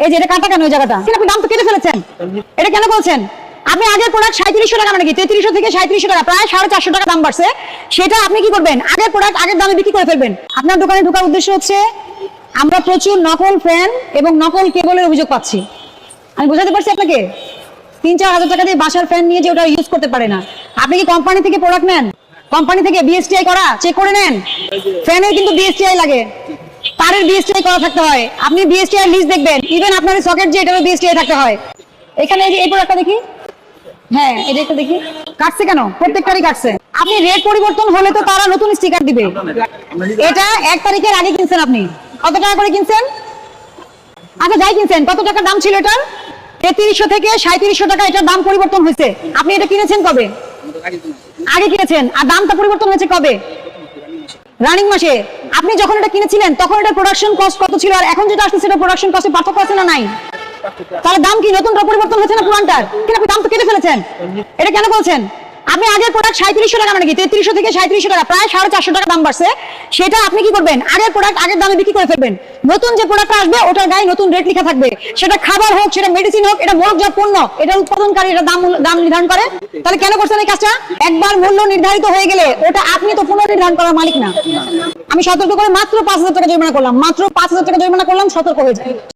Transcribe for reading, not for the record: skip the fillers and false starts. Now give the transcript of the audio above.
এই যে এটা কাটা কেন ওই জায়গাটা? আপনি দাম তো কেটে ফেলেছেন, এটা কেন বলছেন? আপনি আগের প্রোডাক্ট 3700 টাকা মানে কি 3300 থেকে 3700 টাকা, প্রায় 450 টাকা দাম বাড়ছে। সেটা আপনি কি করবেন? আগের প্রোডাক্ট আগের দামে বিক্রি করে ফেলবেন। আপনার দোকানে ঢোকার উদ্দেশ্য হচ্ছে আমরা প্রচুর নকল ফ্যান এবং নকল কেবলের অভিযোগ পাচ্ছি। আমি বোঝাতে পারছি আপনাকে? 3-4 হাজার টাকা দিয়ে বাসার ফ্যান নিয়ে যে ওটা ইউজ করতে পারে না। আপনি কি কোম্পানি থেকে প্রোডাক্ট নেন? কোম্পানি থেকে বিএসটিআই করা চেক করে নেন। ফ্যানের কিন্তু বিএসটিআই লাগে, তারের বিএসটিআই করা থাকতে হয়। আপনি বিএসটিআই লিস্ট দেখবেন, ইভেন আপনার সকেট যে এটারও বিএসটিআই থাকতে হয়। এখানে এই যে এই প্রোডাক্টটা দেখি, হ্যাঁ এটা একটা দেখি, কাটছে কেন? প্রত্যেকটারই কাটছে। আপনি রেট পরিবর্তন হলে তো তারা নতুন স্টিকার দিবে। এটা 1 তারিখের আগে কিনছেন আপনি, কত টাকা করে কিনছেন? আচ্ছা যাই কিনছেন, কত টাকা দাম ছিল এটার? 3300 থেকে 3700 টাকা এটার দাম পরিবর্তন হয়েছে। আপনি এটা কিনেছেন কবে? আগে কিনেছেন। আর দামটা পরিবর্তন হয়েছে কবে? রানিং মাসে। আপনি যখন এটা কিনেছিলেন তখন এটা প্রোডাকশন কস্ট কত ছিল, আর এখন যেটা আসছে সেটা প্রোডাকশন কস্টে পার্থক্য আছে না নাই? তাহলে দাম কি নতুনটা পরিবর্তন হয়েছে না পুরানটার? কিন্তু আপনি দাম তো কেটে ফেলেছেন, এটা কেন বলছেন? আপনি আগের প্রোডাক্ট 3700 টাকা মানে কি 3300 থেকে 3700 টাকা, প্রায় 450 টাকা দাম বাড়ছে। সেটা আপনি কি করবেন? আগের প্রোডাক্ট আগের দামে বিক্রি করে ফেলবেন। নতুন যে প্রোডাক্টটা আসবে ওটার গায়ে নতুন রেট লেখা থাকবে। সেটা খাবার হোক, সেটা মেডিসিন হোক, এটা মোড়কজাত পণ্য, এটা উৎপাদনকারী এটা দাম নির্ধারণ করে। তাহলে কেন করছেন এই কাজটা? একবার মূল্য নির্ধারিত হয়ে গেলে ওটা আপনি তো পুনর্নির্ধারণ করার মালিক না। আমি সতর্ক করে মাত্র 5000 টাকা জরিমানা করলাম, মাত্র 5000 টাকা জরিমানা করলাম, সতর্ক হয়ে যায়।